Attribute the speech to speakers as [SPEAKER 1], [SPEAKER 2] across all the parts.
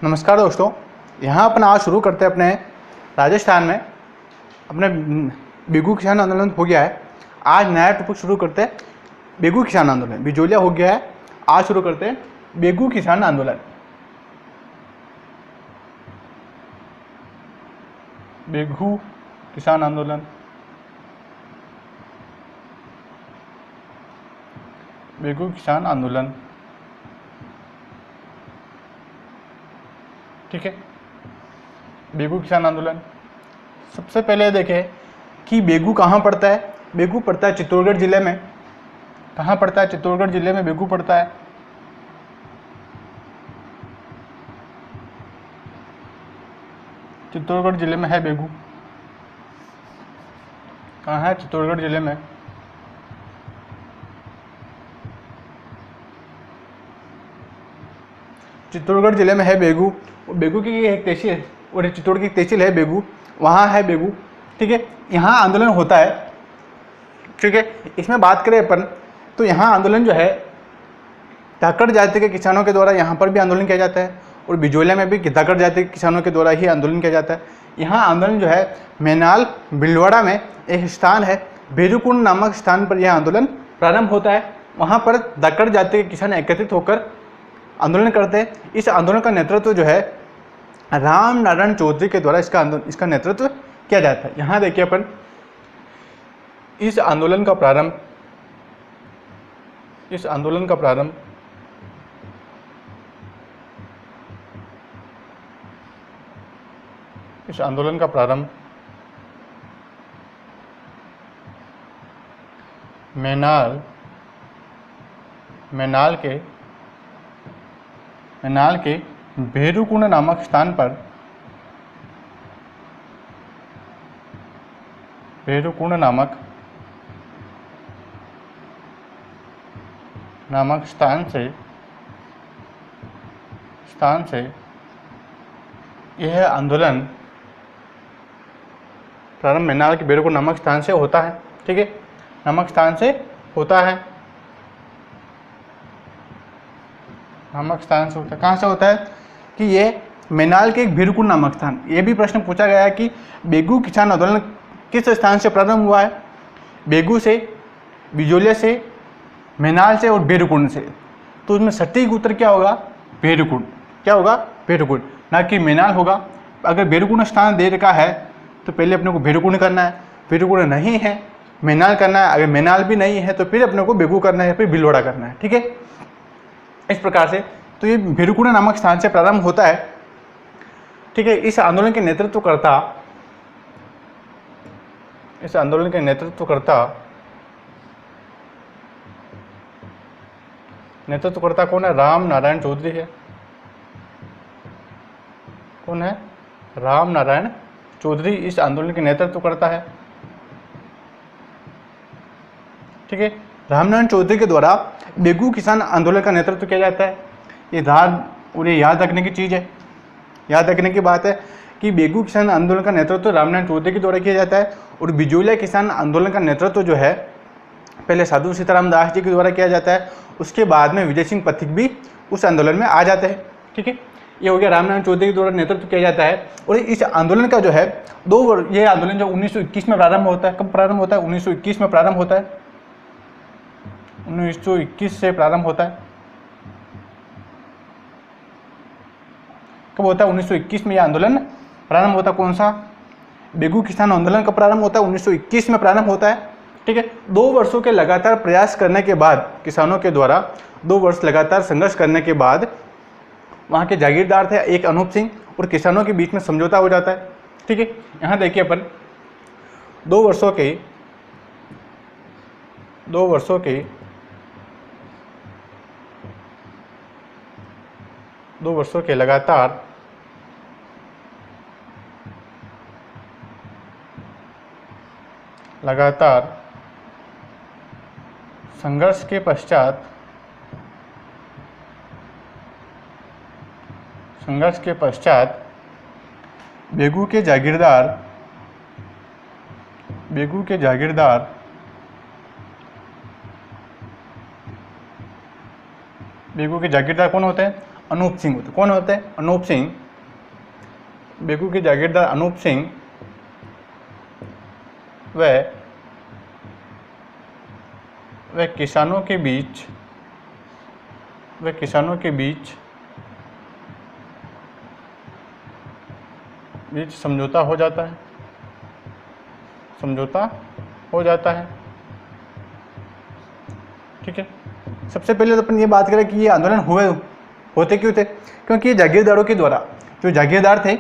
[SPEAKER 1] नमस्कार दोस्तों, यहाँ अपन आज शुरू करते हैं अपने राजस्थान में अपने बेगू किसान आंदोलन हो गया है। आज नया टॉपिक शुरू करते हैं बेगू किसान आंदोलन। बिजोलिया हो गया है, आज शुरू करते हैं बेगू किसान आंदोलन। बेगू किसान आंदोलन, बेगू किसान आंदोलन, ठीक है। बेगू किसान आंदोलन, सबसे पहले देखें कि बेगू कहाँ पड़ता है। बेगू पड़ता है चित्तौड़गढ़ जिले में। कहाँ पड़ता है? चित्तौड़गढ़ जिले में बेगू पड़ता है। चित्तौड़गढ़ जिले में है बेगू। कहाँ है? चित्तौड़गढ़ जिले में। चित्तौड़गढ़ जिले में है बेगू। बेगू की एक तहसील और चित्तौड़ की तहसील है बेगू, वहाँ है बेगू, ठीक है। यहाँ आंदोलन होता है, ठीक है। इसमें बात करें अपन तो यहाँ आंदोलन जो है धाकड़ जाति के किसानों के द्वारा यहाँ पर भी आंदोलन किया जाता है और बिजोलिया में भी धाकड़ जाति के किसानों के द्वारा ही आंदोलन किया जाता है। यहाँ आंदोलन जो है मैनाल भीलवाड़ा में एक स्थान है भेरूकुंड नामक स्थान पर यह आंदोलन प्रारंभ होता है। वहाँ पर धाकड़ जाति के किसान एकत्रित होकर आंदोलन करते हैं। इस आंदोलन का नेतृत्व जो है राम नारायण चौधरी के द्वारा इसका नेतृत्व किया जाता है। यहाँ देखिए अपन इस आंदोलन का प्रारंभ मैनाल के भेरूकुंड नामक स्थान पर स्थान से यह आंदोलन प्रारंभ मैनाल के भेरूकुंड नामक स्थान से होता है, ठीक है। नामक स्थान से होता है। कहाँ से होता है कि ये मैनाल के एक भेरूकुंड नामक स्थान। ये भी प्रश्न पूछा गया है कि बेगू किसान आंदोलन किस स्थान से प्रारंभ हुआ है। बेगू से, बिजोलिया से, मैनाल से और भेरूकुंड से। तो उसमें सटीक उत्तर क्या होगा? भेरूकुंड। क्या होगा? भेरूकुंड, ना कि मैनाल होगा। अगर भेरूकुंड स्थान दे रखा है तो पहले अपने को भेरूकुंड करना है। भेरूकुंड नहीं है, मैनाल करना है। अगर मैनाल भी नहीं है तो फिर अपने को बेगू करना है, फिर भीलवाड़ा करना है, ठीक है। इस प्रकार से तो ये भेरूकुंड नामक स्थान से प्रारंभ होता है, ठीक है। इस आंदोलन के नेतृत्वकर्ता कौन है? राम नारायण चौधरी है। कौन है? राम नारायण चौधरी इस आंदोलन के नेतृत्व करता है, ठीक है। रामनारायण चौधरी के द्वारा बेगू किसान आंदोलन का नेतृत्व किया जाता है। ये उन्हें याद रखने की चीज़ है, याद रखने की बात है कि बेगू किसान आंदोलन का नेतृत्व रामनारायण चौधरी के द्वारा किया जाता है और बिजोलिया किसान आंदोलन का नेतृत्व जो है पहले साधु सीताराम दास जी के द्वारा किया जाता है। उसके बाद में विजय सिंह पथिक भी उस आंदोलन में आ जाते हैं, ठीक है। ये हो गया रामनारायण चौधरी के द्वारा नेतृत्व किया जाता है। और इस आंदोलन का जो है ये आंदोलन जो 1921 में प्रारंभ होता है। कब प्रारंभ होता है? 1921 में प्रारंभ होता है। 1921 से प्रारंभ होता है। कब होता है? 1921 में यह आंदोलन प्रारंभ होता है। कौन सा? बेगू किसान आंदोलन का प्रारंभ होता है 1921 में प्रारंभ होता है, ठीक है। 2 वर्षों के लगातार प्रयास करने के बाद, किसानों के द्वारा 2 वर्ष लगातार संघर्ष करने के बाद वहाँ के जागीरदार थे एक अनूप सिंह और किसानों के बीच में समझौता हो जाता है, ठीक है। यहाँ देखिए अपन 2 वर्षों के लगातार संघर्ष के पश्चात बेगू के जागीरदार कौन होते हैं? अनूप सिंह होते। कौन होते हैं? अनूप सिंह। बेगू के जागीरदार अनूप सिंह वह किसानों के बीच समझौता हो जाता है। ठीक है, सबसे पहले तो अपन ये बात करें कि ये आंदोलन होते क्यों थे? क्योंकि जागीरदारों के द्वारा, जो जागीरदार थे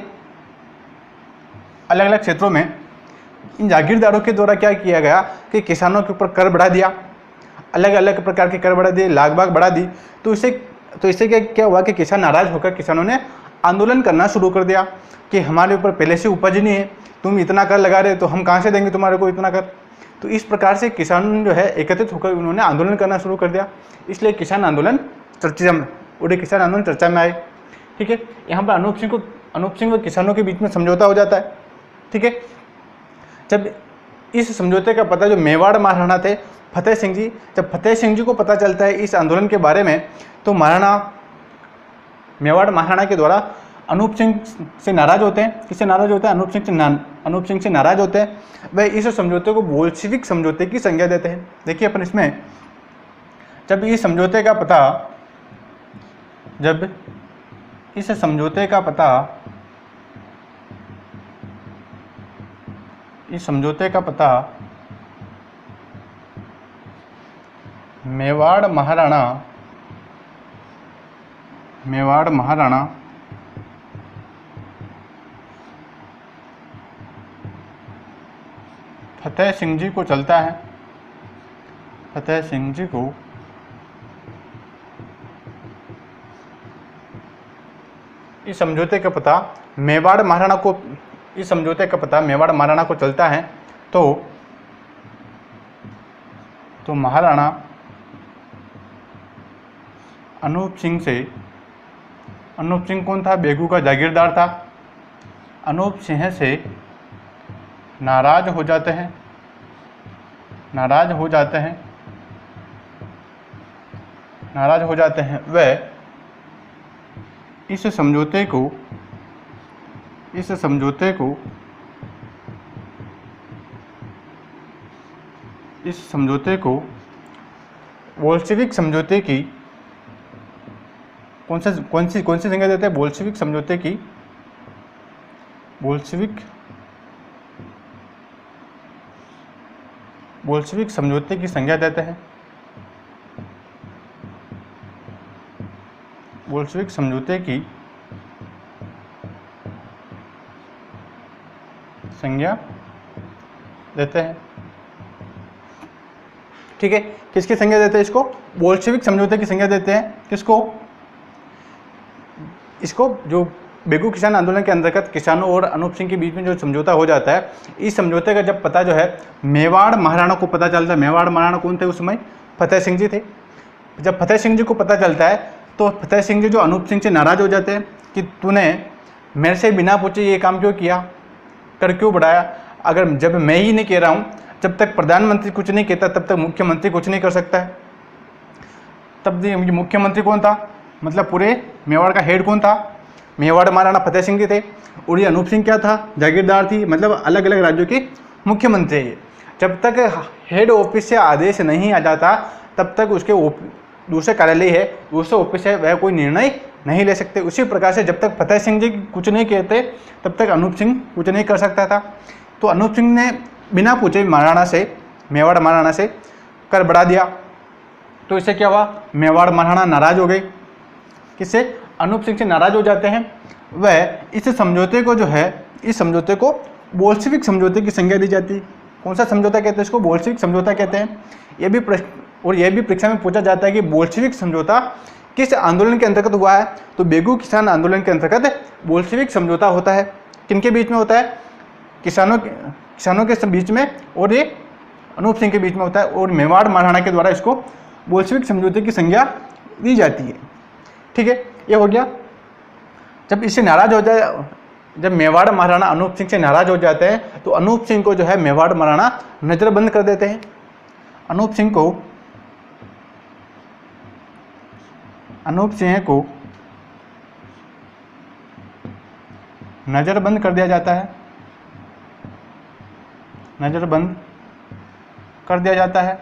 [SPEAKER 1] अलग अलग क्षेत्रों में, इन जागीरदारों के द्वारा क्या किया गया कि किसानों के ऊपर कर बढ़ा दिया, अलग अलग प्रकार के कर बढ़ा दिए, लाग बाग बढ़ा दी। तो इससे क्या हुआ कि किसान नाराज होकर किसानों ने आंदोलन करना शुरू कर दिया कि हमारे ऊपर पहले से उपज नहीं है, तुम इतना कर लगा रहे, तो हम कहाँ से देंगे तुम्हारे को इतना कर। तो इस प्रकार से किसान जो है एकत्रित होकर उन्होंने आंदोलन करना शुरू कर दिया, इसलिए किसान आंदोलन चर्चा में आए। ठीक है, यहाँ पर अनूप सिंह व किसानों के बीच में समझौता हो जाता है। ठीक है, जब इस समझौते का पता जो मेवाड़ महाराणा थे फतेह सिंह जी, जब फतेह सिंह जी को पता चलता है इस आंदोलन के बारे में, तो मेवाड़ महाराणा के द्वारा अनूप सिंह से नाराज होते हैं। किससे नाराज होते हैं? अनूप सिंह से नाराज होते हैं। वह इस समझौते को बोल्शेविक समझौते की संज्ञा देते हैं। देखिए अपन इसमें, जब इस समझौते का पता मेवाड़ महाराणा फतेह सिंह जी को चलता है। फतेह सिंह जी को इस समझौते का पता मेवाड़ महाराणा को चलता है, तो महाराणा अनूप सिंह कौन था? बेगू का जागीरदार था। अनूप सिंह से नाराज हो जाते हैं। वह इस समझौते को बोल्शेविक समझौते की कौन सी संज्ञा देते हैं? बोल्शेविक समझौते की संज्ञा देते हैं। बोल्शेविक समझौते की संज्ञा देते हैं। ठीक है, किसकी संज्ञा देते हैं? इसको बोल्शेविक समझौते की संज्ञा देते हैं। किसको? इसको जो बेगू किसान आंदोलन के अंतर्गत किसानों और अनूप सिंह के बीच में जो समझौता हो जाता है, इस समझौते का जब पता जो है मेवाड़ महाराणा को पता चलता है। मेवाड़ महाराणा कौन थे उस समय? फतेह सिंह जी थे। जब फतेह सिंह जी को पता चलता है, तो फतेह सिंह जी जो अनूप सिंह से नाराज हो जाते हैं कि तूने मेरे से बिना पूछे ये काम क्यों किया, कर क्यों बढ़ाया। अगर जब मैं ही नहीं कह रहा हूँ, जब तक प्रधानमंत्री कुछ नहीं कहता तब तक मुख्यमंत्री कुछ नहीं कर सकता है। तब मुख्यमंत्री कौन था? मतलब पूरे मेवाड़ का हेड कौन था? मेवाड़ महाराणा फतेह सिंह जी थे, और ये अनूप सिंह क्या था? जागीरदार थी। मतलब अलग अलग राज्यों के मुख्यमंत्री है। जब तक हेड ऑफिस से आदेश नहीं आ जाता, तब तक उसके दूसरे कार्यालय है, दूसरे ऑफिस है, वह कोई निर्णय नहीं ले सकते। उसी प्रकार से जब तक फतेह सिंह जी कुछ नहीं कहते, तब तक अनूप सिंह कुछ नहीं कर सकता था। तो अनूप सिंह ने बिना पूछे मेवाड़ महाराणा से कर बढ़ा दिया। तो इससे क्या हुआ? मेवाड़ महाराणा नाराज हो गए। किससे? अनूप सिंह से नाराज हो जाते हैं। वह इस समझौते को जो है, इस समझौते को बोल्शेविक समझौते की संज्ञा दी जाती है। कौन सा समझौता कहते हैं इसको? बोल्शेविक समझौता कहते हैं। यह भी परीक्षा में पूछा जाता है कि बोल्शेविक समझौता किस आंदोलन के अंतर्गत हुआ है? तो बेगू किसान आंदोलन के अंतर्गत बोल्शेविक समझौता होता है। किनके बीच में होता है? किसानों के बीच में, और ये अनूप सिंह के बीच में होता है, और मेवाड़ महाराणा के द्वारा इसको बोल्शेविक समझौते की संज्ञा दी जाती है। ठीक है, ये हो गया। जब इससे नाराज हो जाए, जब मेवाड़ महाराणा अनूप सिंह से नाराज हो जाते हैं, तो अनूप सिंह को जो है मेवाड़ महाराणा नजरबंद कर देते हैं। अनूप सिंह को नज़रबंद कर दिया जाता है, नज़रबंद कर दिया जाता है,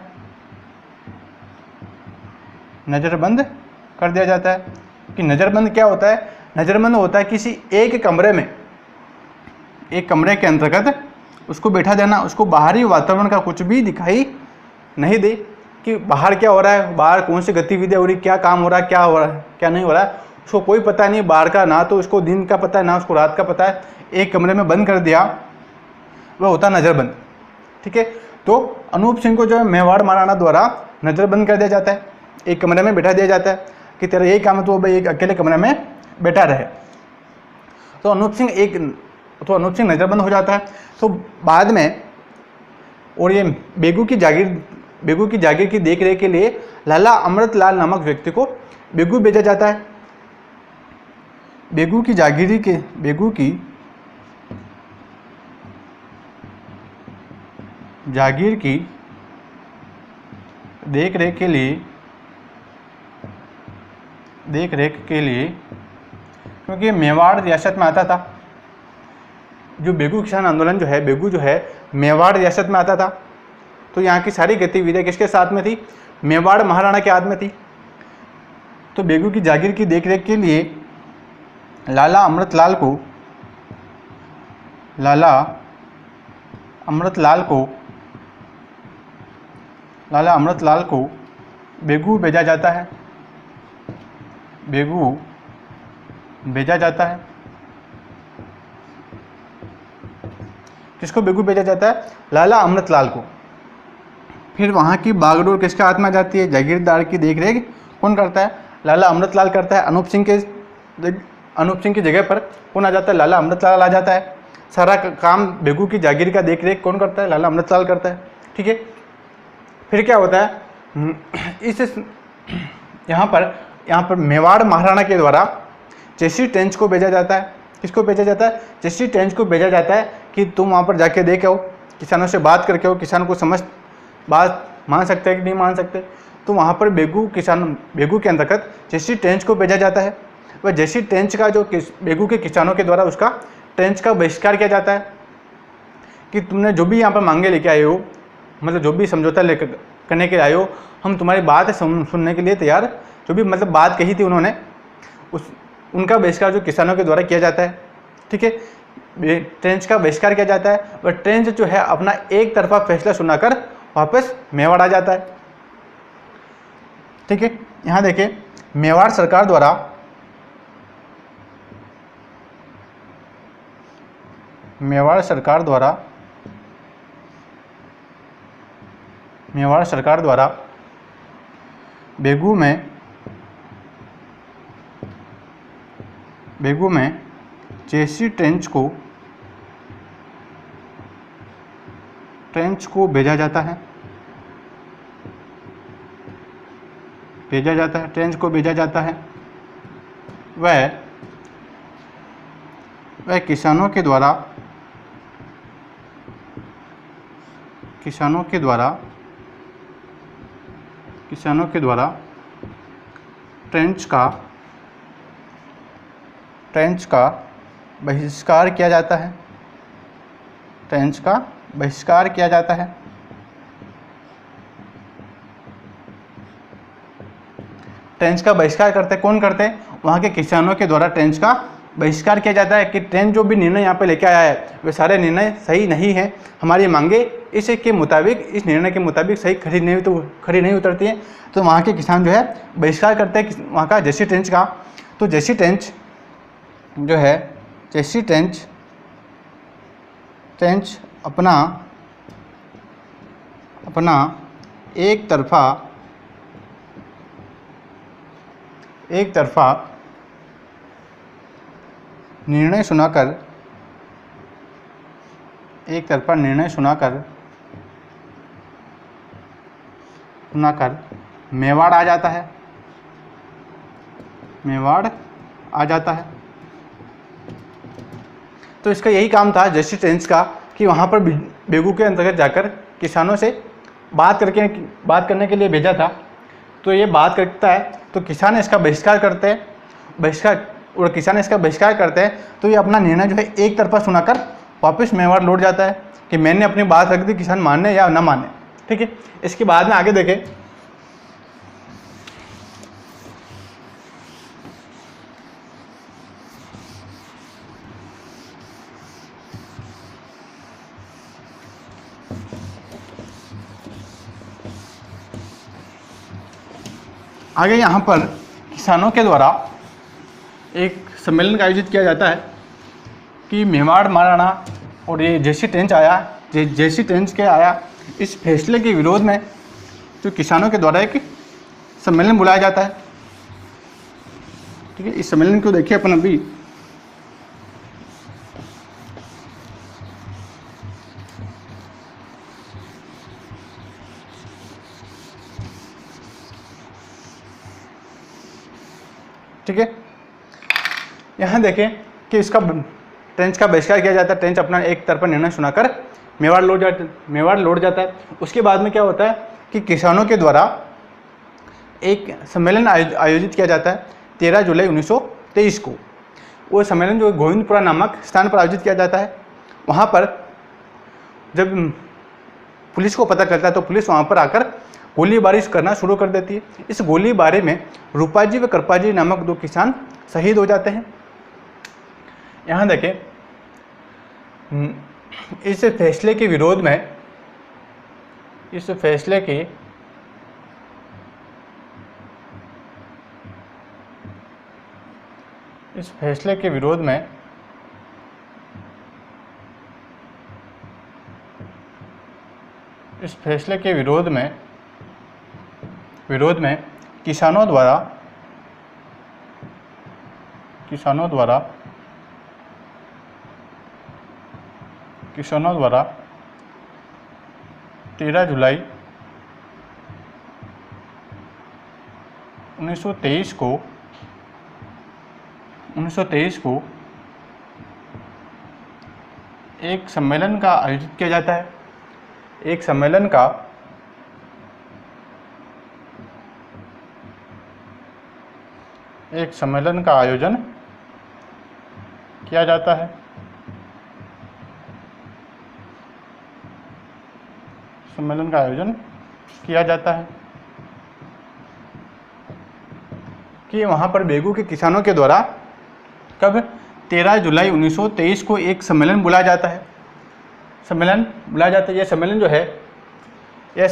[SPEAKER 1] नज़रबंद कर दिया जाता है। कि नज़रबंद क्या होता है? नज़रबंद होता है किसी एक कमरे में, एक कमरे के अंतर्गत उसको बैठा देना, उसको बाहरी वातावरण का कुछ भी दिखाई नहीं दे कि बाहर क्या हो रहा है, बाहर कौन सी गतिविधियाँ हो रही, क्या काम हो रहा है, क्या हो रहा है, क्या नहीं हो रहा है, उसको कोई पता नहीं बाहर का, ना तो उसको दिन का पता है ना उसको रात का पता है। एक कमरे में बंद कर दिया, वह होता नज़रबंद। ठीक है, तो अनूप सिंह को जो है मेवाड़ महाराणा द्वारा नज़रबंद कर दिया जाता है, एक कमरे में बैठा दिया जाता है कि तेरा यही काम है, तो भाई एक अकेले कमरे में बैठा रहे। तो अनूप सिंह नज़रबंद हो जाता है। तो बाद में और ये बेगू की जागीर की देख रेख के लिए लाला अमृतलाल नामक व्यक्ति को बेगू भेजा जाता है। बेगू की जागीर की देख रेख के लिए क्योंकि मेवाड़ रियासत में आता था, जो बेगू किसान आंदोलन जो है मेवाड़ रियासत में आता था, तो यहाँ की सारी गतिविधियाँ किसके साथ में थी? मेवाड़ महाराणा के हाथ में थी। तो बेगू की जागीर की देखरेख के लिए लाला अमृतलाल को बेगू भेजा जाता है, किसको बेगू भेजा जाता है? लाला अमृतलाल को। फिर वहाँ की बागडोर किसके हाथ में आ जाती है? जागीरदार की देखरेख कौन करता है? लाला अमृतलाल करता है। अनूप सिंह की जगह पर कौन आ जाता है? लाला अमृतलाल आ जाता है। सारा काम बेगू की जागीर का देखरेख कौन करता है? लाला अमृतलाल करता है। ठीक है, फिर क्या होता है? यहाँ पर मेवाड़ महाराणा के द्वारा जेसी टेंच को भेजा जाता है। किसको भेजा जाता है? जेसी टेंच को भेजा जाता है कि तुम वहाँ पर जाके देख आओ, किसानों से बात करके आओ, किसान को बात मान सकते हैं कि नहीं मान सकते। तो वहाँ पर बेगू के अंतर्गत जेसी टेंच को भेजा जाता है। वह जेसी टेंच का जो बेगू के किसानों के द्वारा उसका टेंच का बहिष्कार किया जाता है कि तुमने जो भी यहाँ पर मांगे लेके आए हो, मतलब जो भी समझौता करने के लिए आए हो, हम तुम्हारी बात सुनने के लिए तैयार, जो भी मतलब बात कही थी उन्होंने, उनका बहिष्कार जो किसानों के द्वारा किया जाता है। ठीक है, टेंच का बहिष्कार किया जाता है। वह टेंच जो है अपना एक तरफा फैसला सुनाकर वापस मेवाड़ आ जाता है। ठीक है, यहाँ देखिए मेवाड़ सरकार द्वारा बेगू में जेसी टेंच को भेजा जाता है। टेंच को भेजा जाता है। वह किसानों के द्वारा टेंच का बहिष्कार किया जाता है। टेंच का बहिष्कार किया जाता है। टेंच का बहिष्कार कौन करते हैं? वहाँ के किसानों के द्वारा टेंच का बहिष्कार किया जाता है कि टेंच जो भी निर्णय यहाँ पे लेके आया है वे सारे निर्णय सही नहीं है, हमारी मांगे इस निर्णय के मुताबिक सही खरी नहीं उतरती हैं। तो वहाँ के किसान जो है बहिष्कार करते हैं वहाँ का जेसी टेंच का। तो जेसी टेंच जो है अपना एक तरफा निर्णय सुनाकर मेवाड़ आ जाता है। तो इसका यही काम था जेसी टेंच का कि वहाँ पर बेगू के अंतर्गत जाकर किसानों से बात करने के लिए भेजा था। तो ये बात करता है तो किसान इसका बहिष्कार करते हैं। और किसान इसका बहिष्कार करते हैं, तो ये अपना निर्णय जो है एक तरफा सुनाकर वापस मेवाड़ लौट जाता है कि मैंने अपनी बात रख दी, किसान माने या ना माने। ठीक है, इसके बाद में आगे देखें। आगे यहाँ पर किसानों के द्वारा एक सम्मेलन का आयोजित किया जाता है कि मेवाड़ महाराणा और ये जेसी टेंच आया, जेसी टेंच के आया, इस फैसले के विरोध में तो किसानों के द्वारा एक सम्मेलन बुलाया जाता है। ठीक है, इस सम्मेलन को देखिए अपन अभी। ठीक है, यहाँ देखें कि इसका टेंच का बहिष्कार किया जाता है। टेंच अपना एक तरफा निर्णय सुनाकर मेवाड़ लौट जाता है। उसके बाद में क्या होता है कि किसानों के द्वारा एक सम्मेलन आयोजित किया जाता है 13 जुलाई 1923 को। वो सम्मेलन जो गोविंदपुरा नामक स्थान पर आयोजित किया जाता है। वहाँ पर जब पुलिस को पता चलता है तो पुलिस वहाँ पर आकर गोलीबारी करना शुरू कर देती है। इस गोलीबारी में रूपाजी व कृपाजी नामक 2 किसान शहीद हो जाते हैं। यहाँ देखें, इस फैसले के विरोध में, इस फैसले के विरोध में किसानों द्वारा 13 जुलाई 1923 को एक सम्मेलन का आयोजित किया जाता है। एक सम्मेलन का आयोजन किया जाता है। कि वहाँ पर बेगू के किसानों के द्वारा कब 13 जुलाई 1923 को एक सम्मेलन बुलाया जाता है। यह सम्मेलन जो है, यह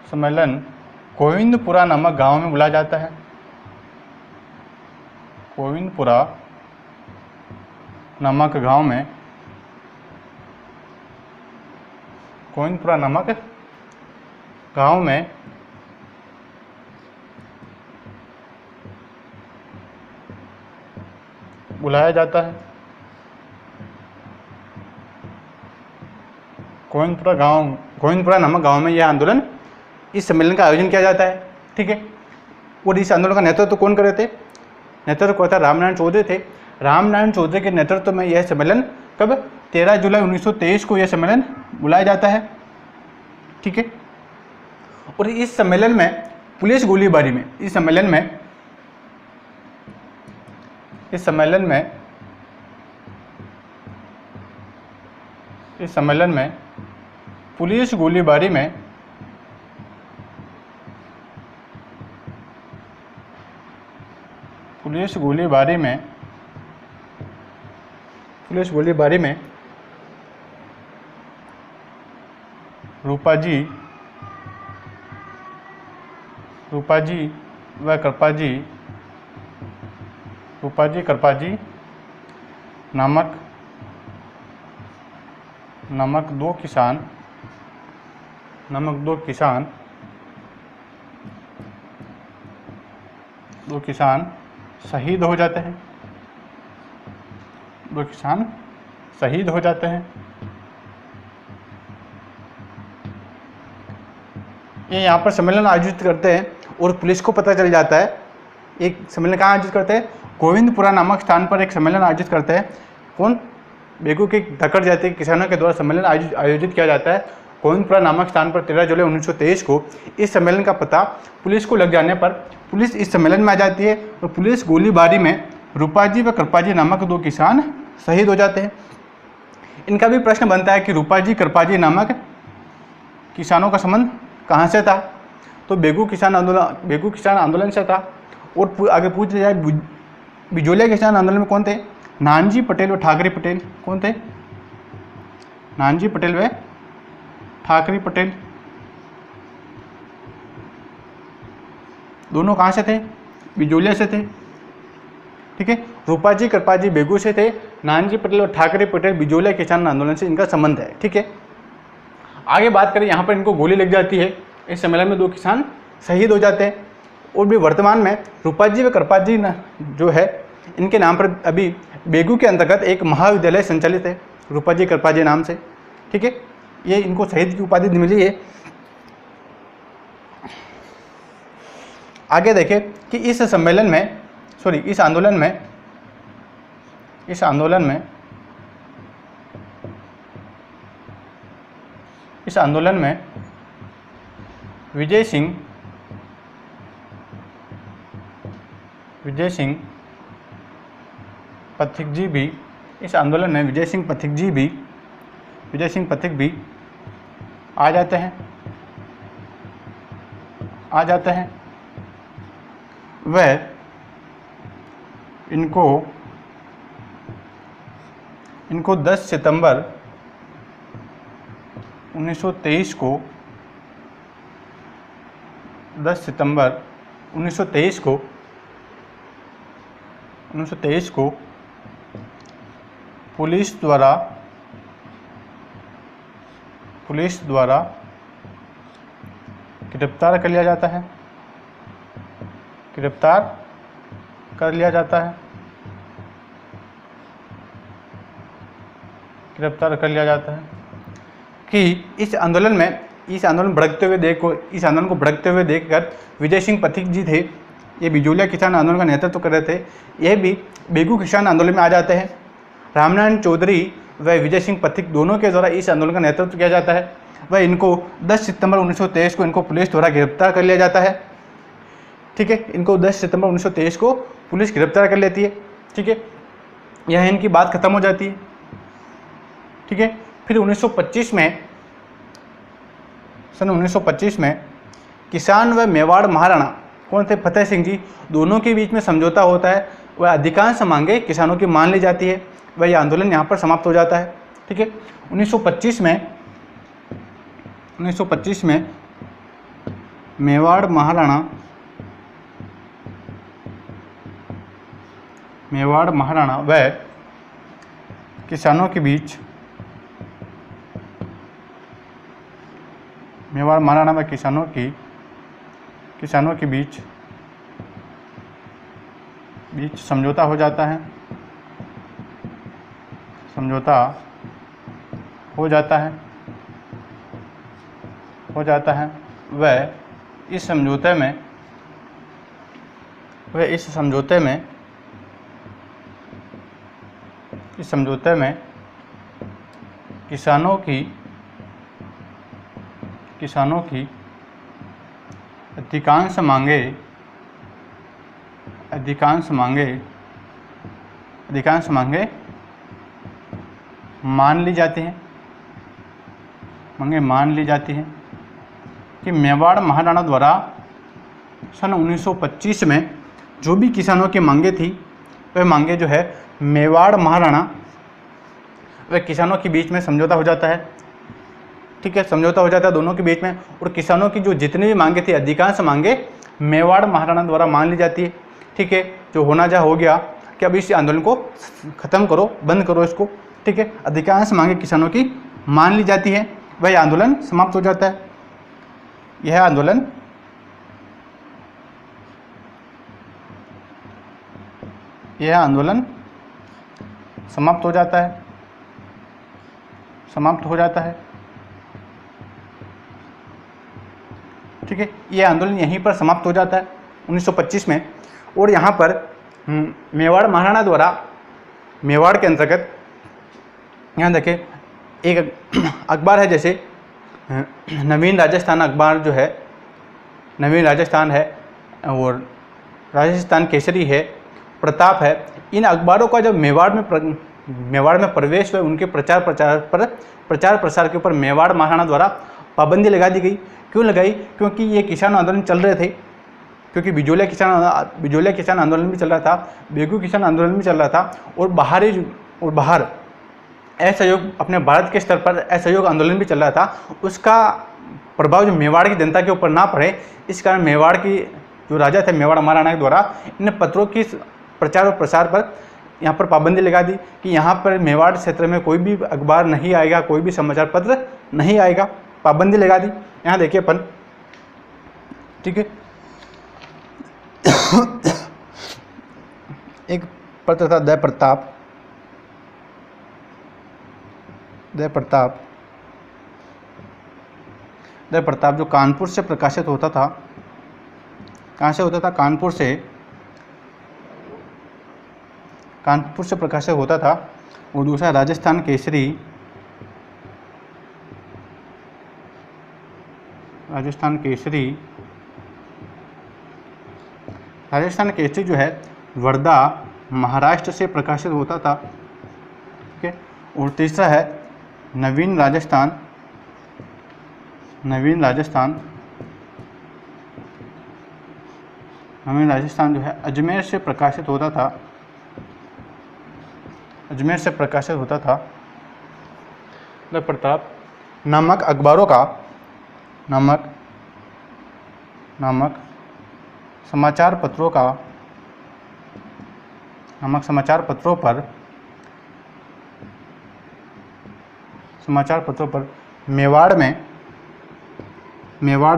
[SPEAKER 1] सम्मेलन गोविंदपुरा नामक गांव में बुलाया जाता है। गोविंदपुरा नामक गांव में बुलाया जाता है। गोविंदपुरा नामक गांव में यह आंदोलन, इस सम्मेलन का आयोजन किया जाता है। ठीक है, और इस आंदोलन का नेतृत्व कौन कर रहे थे? नेतृत्व को था रामनारायण चौधरी थे। रामनारायण चौधरी के नेतृत्व में यह सम्मेलन कब 13 जुलाई 1923 को यह सम्मेलन बुलाया जाता है। ठीक है, और इस सम्मेलन में पुलिस गोलीबारी में, इस सम्मेलन में पुलिस गोलीबारी में रूपाजी व कृपाजी नामक 2 किसान शहीद हो जाते हैं। 2 किसान शहीद हो जाते हैं। ये यहाँ पर सम्मेलन आयोजित करते हैं और पुलिस को पता चल जाता है। एक सम्मेलन कहाँ आयोजित करते हैं? गोविंदपुरा नामक स्थान पर एक सम्मेलन आयोजित करते हैं। कौन? बेगू के धक्कड़ जाति के किसानों के द्वारा सम्मेलन आयोजित किया जाता है गोविंदपुरा नामक स्थान पर 13 जुलाई 1923 को इस सम्मेलन का पता पुलिस को लग जाने पर पुलिस इस सम्मेलन में आ जाती है और पुलिस गोलीबारी में रूपाजी व कृपाजी नामक 2 किसान शहीद हो जाते हैं। इनका भी प्रश्न बनता है कि रूपाजी कृपाजी नामक किसानों का संबंध कहाँ से था, तो बेगू किसान आंदोलन से था। और आगे पूछ लिया जाए बिजोलिया किसान आंदोलन में कौन थे, नानजी पटेल व ठाकरे पटेल। कौन थे, नानजी पटेल व ठाकरे पटेल। दोनों कहाँ से थे, बिजोलिया से थे। ठीक है, रूपाजी कृपाजी बेगू से थे, नानजी पटेल और ठाकरे पटेल बिजोलिया किसान आंदोलन से इनका संबंध है। ठीक है, आगे बात करें, यहाँ पर इनको गोली लग जाती है, इस सम्मेलन में 2 किसान शहीद हो जाते हैं। और भी वर्तमान में रूपाजी व कृपाजी जो है इनके नाम पर अभी बेगू के अंतर्गत एक महाविद्यालय संचालित है रूपाजी कृपाजी नाम से। ठीक है, ये इनको शहीद की उपाधि मिली है। आगे देखें कि इस आंदोलन में विजय सिंह पथिक जी भी इस आंदोलन में विजय सिंह पथिक भी आ जाते हैं। वह इनको 10 सितंबर 1923 को पुलिस द्वारा गिरफ्तार कर लिया जाता है। कि इस आंदोलन को भड़कते हुए देखकर विजय सिंह पथिक जी थे, ये बिजोलिया किसान आंदोलन का नेतृत्व कर रहे थे, यह भी बेगू किसान आंदोलन में आ जाते हैं। रामनारायण चौधरी व विजय सिंह पथिक दोनों के द्वारा इस आंदोलन का नेतृत्व किया जाता है। वह इनको 10 सितंबर 1923 को इनको पुलिस द्वारा गिरफ्तार कर लिया जाता है। ठीक है, इनको 10 सितंबर 1923 को पुलिस गिरफ्तार कर लेती है। ठीक है, यह इनकी बात खत्म हो जाती है। ठीक है, फिर 1925 में किसान व मेवाड़ महाराणा कौन थे, फतेह सिंह जी, दोनों के बीच में समझौता होता है। वह अधिकांश मांगे किसानों की मान ली जाती है। वह यह आंदोलन यहाँ पर समाप्त हो जाता है। ठीक है, 1925 में मेवाड़ महाराणा वह किसानों के बीच समझौता हो जाता है। वह इस समझौते में किसानों की अधिकांश मांगे मान ली जाती हैं। कि मेवाड़ महाराणा द्वारा सन 1925 में जो भी किसानों की मांगे थी, वह मांगे जो है मेवाड़ महाराणा व किसानों के बीच में समझौता हो जाता है। ठीक है, समझौता हो जाता है दोनों के बीच में, और किसानों की जो जितनी भी मांगे थी, अधिकांश मांगे मेवाड़ महाराणा द्वारा मान ली जाती है। ठीक है, जो होना जा हो गया कि अब इस आंदोलन को ख़त्म करो, बंद करो इसको। ठीक है, अधिकांश मांगे किसानों की मान ली जाती है, वह आंदोलन समाप्त हो जाता है। यह आंदोलन समाप्त हो जाता है। ठीक है, यह आंदोलन यहीं पर समाप्त हो जाता है 1925 में। और यहाँ पर मेवाड़ महाराणा द्वारा मेवाड़ के अंतर्गत यहाँ देखें एक अखबार है, जैसे नवीन राजस्थान अखबार जो है, नवीन राजस्थान है और राजस्थान केसरी है, प्रताप है, इन अखबारों का जब मेवाड़ में प्रवेश हुआ, उनके प्रचार प्रसार के ऊपर मेवाड़ महाराणा द्वारा पाबंदी लगा दी गई। क्यों लगाई? क्योंकि ये किसान आंदोलन चल रहे थे, क्योंकि बिजोलिया किसान आंदोलन भी चल रहा था, बेगू किसान आंदोलन भी चल रहा था, और बाहर असहयोग, अपने भारत के स्तर पर असहयोग आंदोलन भी चल रहा था। उसका प्रभाव जो मेवाड़ की जनता के ऊपर ना पड़े, इस कारण मेवाड़ की जो राजा थे, मेवाड़ महाराणा के द्वारा इन पत्रों की प्रचार और प्रसार पर यहाँ पर पाबंदी लगा दी कि यहाँ पर मेवाड़ क्षेत्र में कोई भी अखबार नहीं आएगा, कोई भी समाचार पत्र नहीं आएगा, पाबंदी लगा दी। यहाँ देखिए अपन, ठीक है, एक पत्र था द प्रताप जो कानपुर से प्रकाशित होता था। कहाँ से होता था? कानपुर से प्रकाशित होता था। और दूसरा राजस्थान केसरी जो है वर्धा महाराष्ट्र से प्रकाशित होता था, ठीक है। और तीसरा है नवीन राजस्थान जो है अजमेर से प्रकाशित होता था। द प्रताप नामक अखबारों का समाचार पत्रों पर मेवाड़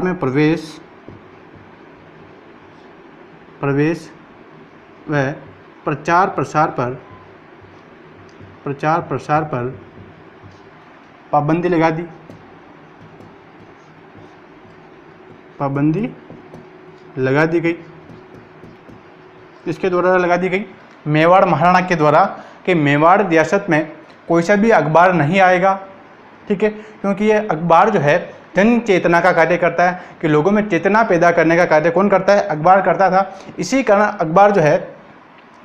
[SPEAKER 1] में प्रवेश व प्रचार प्रसार पर पाबंदी लगा दी। गई। इसके द्वारा लगा दी गई मेवाड़ महाराणा के द्वारा कि मेवाड़ रियासत में कोई सा भी अखबार नहीं आएगा, ठीक है, क्योंकि ये अखबार जो है जन चेतना का कार्य करता है, कि लोगों में चेतना पैदा करने का कार्य कौन करता है? अखबार करता था। इसी कारण अखबार जो है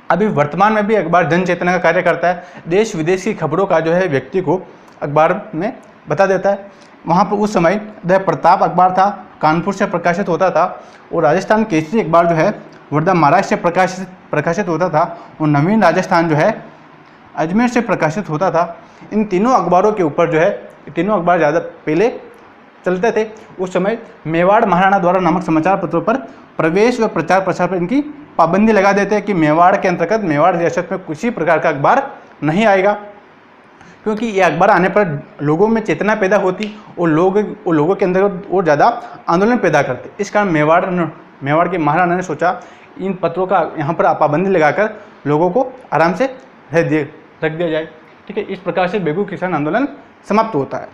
[SPEAKER 1] अभी वर्तमान में भी अखबार जन चेतना का कार्य करता है। देश विदेश की खबरों का जो है व्यक्ति को अखबार में बता देता है। वहाँ पर उस समय द प्रताप अखबार था, कानपुर से प्रकाशित होता था, और राजस्थान केसरी अखबार जो है वर्धा महाराष्ट्र से प्रकाशित होता था, और नवीन राजस्थान जो है अजमेर से प्रकाशित होता था। इन तीनों अखबारों के ऊपर जो है, तीनों अखबार ज़्यादा पहले चलते थे। उस समय मेवाड़ महाराणा द्वारा नामक समाचार पत्रों पर प्रवेश व प्रचार प्रसार पर इनकी पाबंदी लगा देते हैं कि मेवाड़ के अंतर्गत मेवाड़ रियासत में किसी प्रकार का अखबार नहीं आएगा, क्योंकि ये अखबार आने पर लोगों में चेतना पैदा होती और लोगों के अंदर और ज़्यादा आंदोलन पैदा करते। इस कारण मेवाड़ के महाराणा ने सोचा इन पत्रों का यहाँ पर पाबंदी लगाकर लोगों को आराम से रख दिया जाए, ठीक है। इस प्रकार से बेगू किसान आंदोलन समाप्त होता है।